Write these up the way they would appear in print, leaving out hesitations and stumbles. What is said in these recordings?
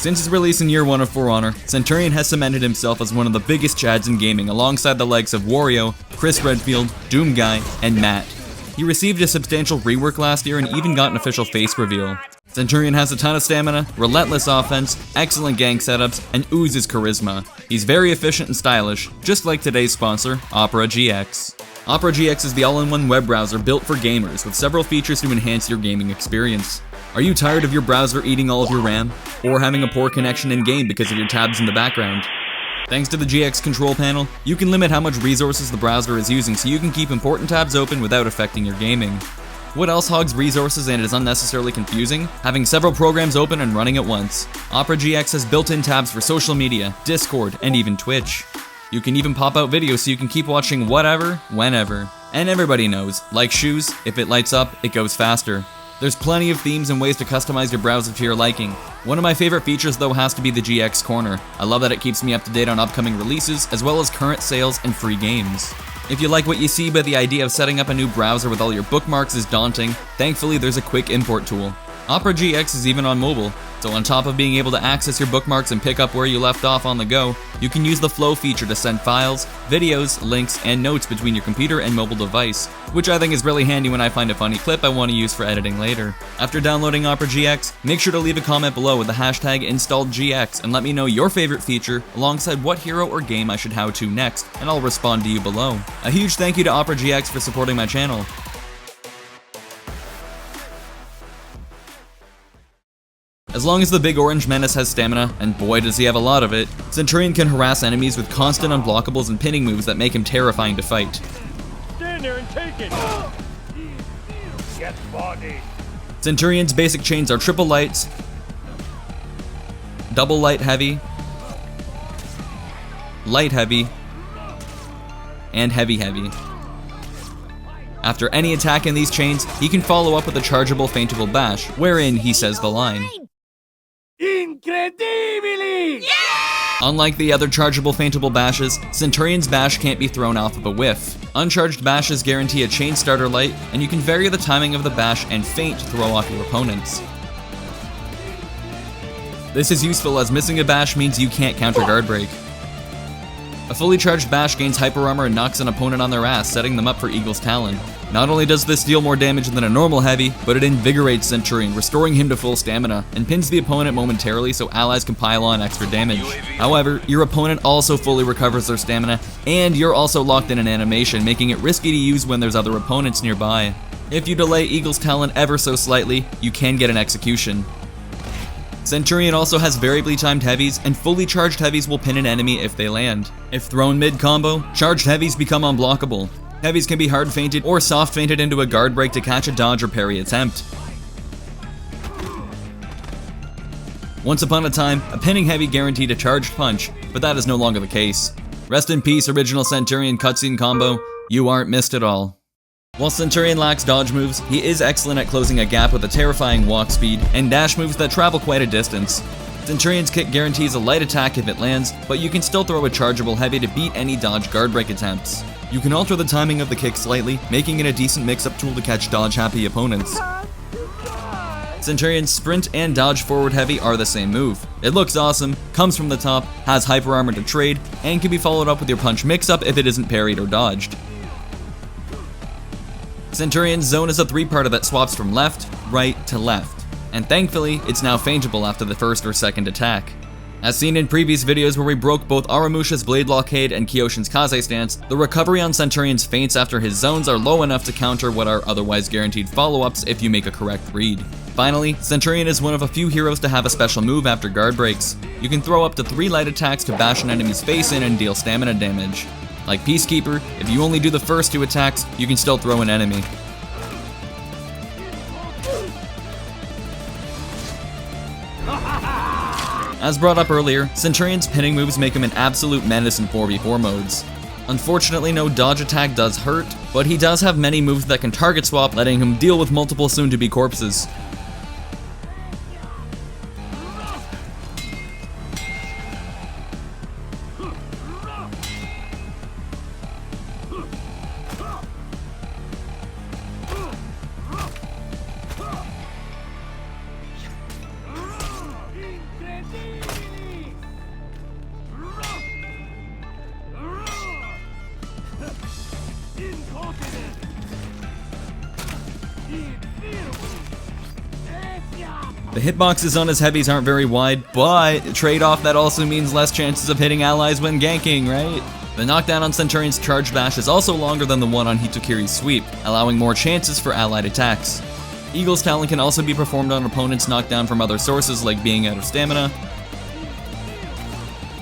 Since his release in year 1 of For Honor, Centurion has cemented himself as one of the biggest chads in gaming alongside the likes of Wario, Chris Redfield, Doomguy, and Matt. He received a substantial rework last year and even got an official face reveal. Centurion has a ton of stamina, relentless offense, excellent gank setups, and oozes charisma. He's very efficient and stylish, just like today's sponsor, Opera GX. Opera GX is the all-in-one web browser built for gamers with several features to enhance your gaming experience. Are you tired of your browser eating all of your RAM? Or having a poor connection in-game because of your tabs in the background? Thanks to the GX control panel, you can limit how much resources the browser is using so you can keep important tabs open without affecting your gaming. What else hogs resources and is unnecessarily confusing? Having several programs open and running at once. Opera GX has built-in tabs for social media, Discord, and even Twitch. You can even pop out videos so you can keep watching whatever, whenever. And everybody knows, like shoes, if it lights up, it goes faster. There's plenty of themes and ways to customize your browser to your liking. One of my favorite features though has to be the GX Corner. I love that it keeps me up to date on upcoming releases, as well as current sales and free games. If you like what you see but the idea of setting up a new browser with all your bookmarks is daunting, thankfully there's a quick import tool. Opera GX is even on mobile, so on top of being able to access your bookmarks and pick up where you left off on the go, you can use the flow feature to send files, videos, links, and notes between your computer and mobile device, which I think is really handy when I find a funny clip I want to use for editing later. After downloading Opera GX, make sure to leave a comment below with the hashtag InstalledGX and let me know your favorite feature alongside what hero or game I should how to next, and I'll respond to you below. A huge thank you to Opera GX for supporting my channel. As long as the big orange menace has stamina, and boy does he have a lot of it, Centurion can harass enemies with constant unblockables and pinning moves that make him terrifying to fight. Stand there and take it! Get body! Centurion's basic chains are triple lights, double light heavy, light heavy, and heavy heavy. After any attack in these chains, he can follow up with a chargeable feintable bash, wherein he says the line, Incredibilis! Yeah! Unlike the other chargeable feintable bashes, Centurion's bash can't be thrown off of a whiff. Uncharged bashes guarantee a chain starter light, and you can vary the timing of the bash and feint to throw off your opponents. This is useful as missing a bash means you can't counter guard break. A fully charged bash gains hyper armor and knocks an opponent on their ass, setting them up for Eagle's Talon. Not only does this deal more damage than a normal heavy, but it invigorates Centurion, restoring him to full stamina, and pins the opponent momentarily so allies can pile on extra damage. However, your opponent also fully recovers their stamina, and you're also locked in an animation, making it risky to use when there's other opponents nearby. If you delay Eagle's Talon ever so slightly, you can get an execution. Centurion also has variably timed heavies, and fully charged heavies will pin an enemy if they land. If thrown mid-combo, charged heavies become unblockable. Heavies can be hard feinted or soft feinted into a guard break to catch a dodge or parry attempt. Once upon a time, a pinning heavy guaranteed a charged punch, but that is no longer the case. Rest in peace, original Centurion cutscene combo, you aren't missed at all. While Centurion lacks dodge moves, he is excellent at closing a gap with a terrifying walk speed and dash moves that travel quite a distance. Centurion's kick guarantees a light attack if it lands, but you can still throw a chargeable heavy to beat any dodge guard break attempts. You can alter the timing of the kick slightly, making it a decent mix-up tool to catch dodge-happy opponents. Centurion's sprint and dodge forward heavy are the same move. It looks awesome, comes from the top, has hyper armor to trade, and can be followed up with your punch mix-up if it isn't parried or dodged. Centurion's zone is a three-parter that swaps from left, right, to left, and thankfully, it's now feintable after the first or second attack. As seen in previous videos where we broke both Aramusha's Blade Blockade and Kyoshin's Kaze stance, the recovery on Centurion's feints after his zones are low enough to counter what are otherwise guaranteed follow-ups if you make a correct read. Finally, Centurion is one of a few heroes to have a special move after guard breaks. You can throw up to 3 light attacks to bash an enemy's face in and deal stamina damage. Like Peacekeeper, if you only do the first 2 attacks, you can still throw an enemy. As brought up earlier, Centurion's pinning moves make him an absolute menace in 4v4 modes. Unfortunately, no dodge attack does hurt, but he does have many moves that can target swap, letting him deal with multiple soon-to-be corpses. The hitboxes on his heavies aren't very wide, but trade-off that also means less chances of hitting allies when ganking, right? The knockdown on Centurion's charge bash is also longer than the one on Hitokiri's sweep, allowing more chances for allied attacks. Eagle's Talon can also be performed on opponents knocked down from other sources like being out of stamina,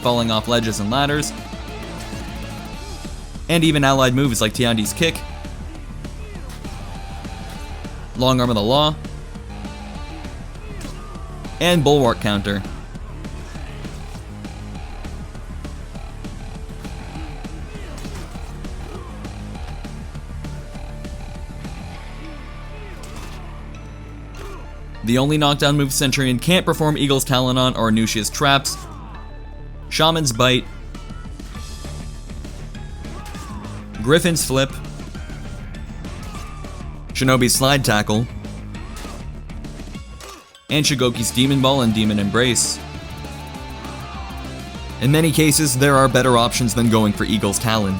falling off ledges and ladders, and even allied moves like Tiandi's kick, long arm of the law, and bulwark counter. The only knockdown move Centurion can't perform Eagle's Talon on are Nushia's traps, Shaman's bite, Griffin's flip, Shinobi's slide tackle, and Shigoki's demon ball and demon embrace. In many cases, there are better options than going for Eagle's Talon.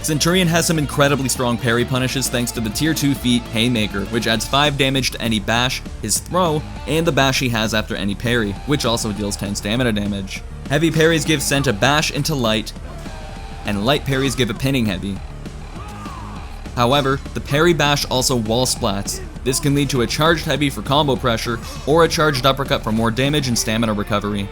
Centurion has some incredibly strong parry punishes thanks to the tier 2 feat Haymaker, which adds 5 damage to any bash, his throw, and the bash he has after any parry, which also deals 10 stamina damage. Heavy parries give Cent a bash into light, and light parries give a pinning heavy. However, the parry bash also wall splats. This can lead to a charged heavy for combo pressure, or a charged uppercut for more damage and stamina recovery.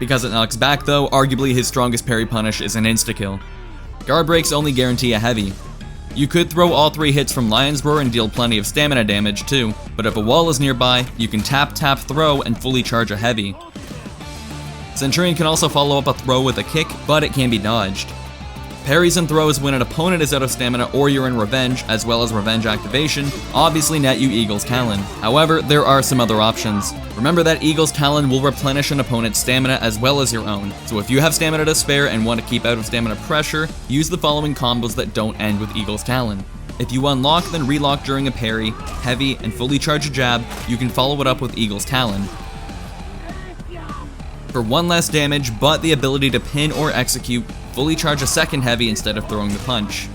Because it knocks back though, arguably his strongest parry punish is an insta-kill. Guard breaks only guarantee a heavy. You could throw all 3 hits from Lion's Roar and deal plenty of stamina damage too, but if a wall is nearby, you can tap, throw, and fully charge a heavy. Centurion can also follow up a throw with a kick, but it can be dodged. Parries and throws when an opponent is out of stamina or you're in revenge, as well as revenge activation, obviously net you Eagle's Talon. However, there are some other options. Remember that Eagle's Talon will replenish an opponent's stamina as well as your own, so if you have stamina to spare and want to keep out of stamina pressure, use the following combos that don't end with Eagle's Talon. If you unlock then relock during a parry, heavy, and fully charge a jab, you can follow it up with Eagle's Talon. For 1 less damage, but the ability to pin or execute, fully charge a second heavy instead of throwing the punch.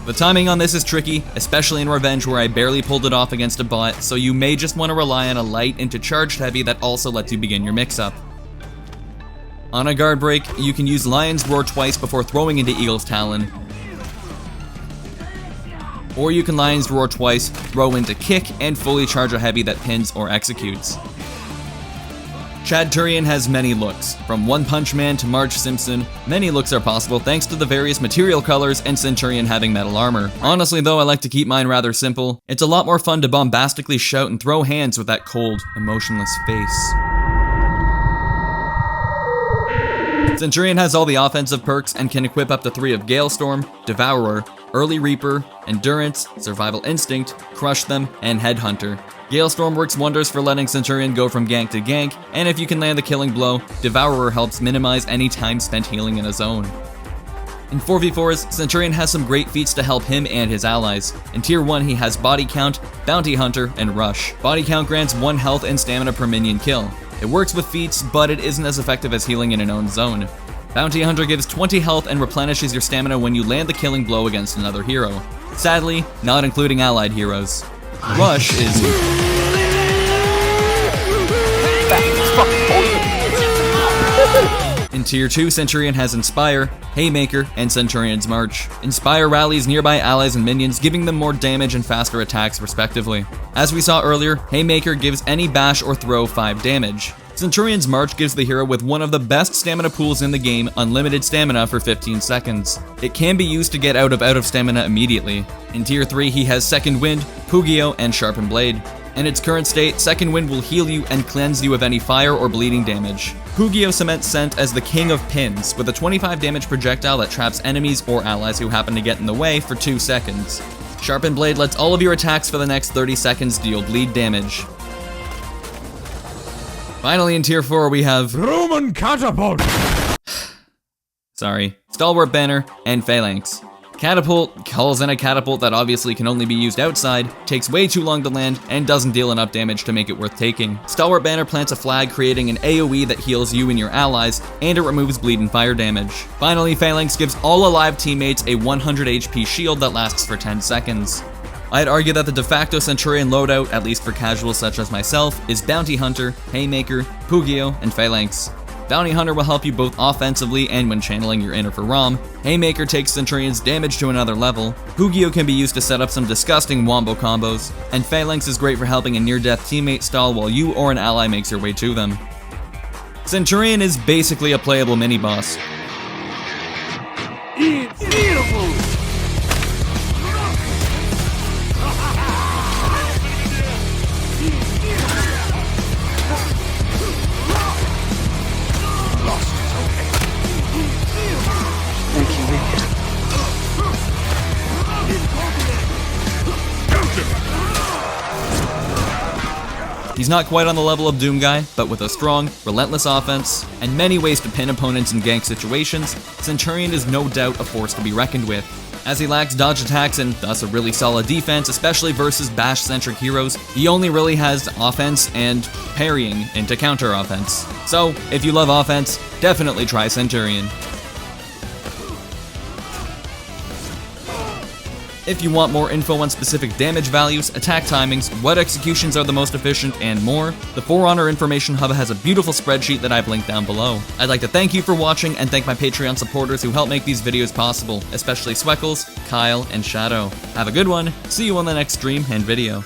The timing on this is tricky, especially in Revenge where I barely pulled it off against a bot, so you may just want to rely on a light into charged heavy that also lets you begin your mix-up. On a guard break, you can use Lion's Roar twice before throwing into Eagle's Talon, or you can Lion's Roar twice, throw into kick, and fully charge a heavy that pins or executes. Chadturian has many looks. From One Punch Man to Marge Simpson, many looks are possible thanks to the various material colors and Centurion having metal armor. Honestly though, I like to keep mine rather simple. It's a lot more fun to bombastically shout and throw hands with that cold, emotionless face. Centurion has all the offensive perks and can equip up to 3 of Galestorm, Devourer, Early Reaper, Endurance, Survival Instinct, Crush Them, and Headhunter. Galestorm works wonders for letting Centurion go from gank to gank, and if you can land the killing blow, Devourer helps minimize any time spent healing in a zone. In 4v4s, Centurion has some great feats to help him and his allies. In Tier 1 he has Body Count, Bounty Hunter, and Rush. Body Count grants 1 health and stamina per minion kill. It works with feats, but it isn't as effective as healing in an own zone. Bounty Hunter gives 20 health and replenishes your stamina when you land the killing blow against another hero. Sadly, not including allied heroes. Rush is... In Tier 2, Centurion has Inspire, Haymaker, and Centurion's March. Inspire rallies nearby allies and minions, giving them more damage and faster attacks respectively. As we saw earlier, Haymaker gives any bash or throw 5 damage. Centurion's March gives the hero with one of the best stamina pools in the game unlimited stamina for 15 seconds. It can be used to get out of stamina immediately. In Tier 3 he has Second Wind, Pugio, and Sharpened Blade. In its current state, Second Wind will heal you and cleanse you of any fire or bleeding damage. Pugio cements Cent as the king of pins, with a 25 damage projectile that traps enemies or allies who happen to get in the way for 2 seconds. Sharpened Blade lets all of your attacks for the next 30 seconds deal bleed damage. Finally, in Tier 4 we have... Roman Catapult! Sorry. Stalwart Banner, and Phalanx. Catapult calls in a catapult that obviously can only be used outside, takes way too long to land, and doesn't deal enough damage to make it worth taking. Stalwart Banner plants a flag, creating an AoE that heals you and your allies, and it removes bleed and fire damage. Finally, Phalanx gives all alive teammates a 100 HP shield that lasts for 10 seconds. I'd argue that the de facto Centurion loadout, at least for casuals such as myself, is Bounty Hunter, Haymaker, Pugio, and Phalanx. Bounty Hunter will help you both offensively and when channeling your inner for Rom. Haymaker takes Centurion's damage to another level. Pugio can be used to set up some disgusting wombo combos. And Phalanx is great for helping a near-death teammate stall while you or an ally makes your way to them. Centurion is basically a playable mini-boss. He's not quite on the level of Doomguy, but with a strong, relentless offense, and many ways to pin opponents in gank situations, Centurion is no doubt a force to be reckoned with. As he lacks dodge attacks and thus a really solid defense, especially versus bash-centric heroes, he only really has offense and parrying into counter offense. So, if you love offense, definitely try Centurion. If you want more info on specific damage values, attack timings, what executions are the most efficient, and more, the For Honor Information Hub has a beautiful spreadsheet that I've linked down below. I'd like to thank you for watching and thank my Patreon supporters who help make these videos possible, especially Swekles, Kyle, and Shadow. Have a good one, see you on the next stream and video.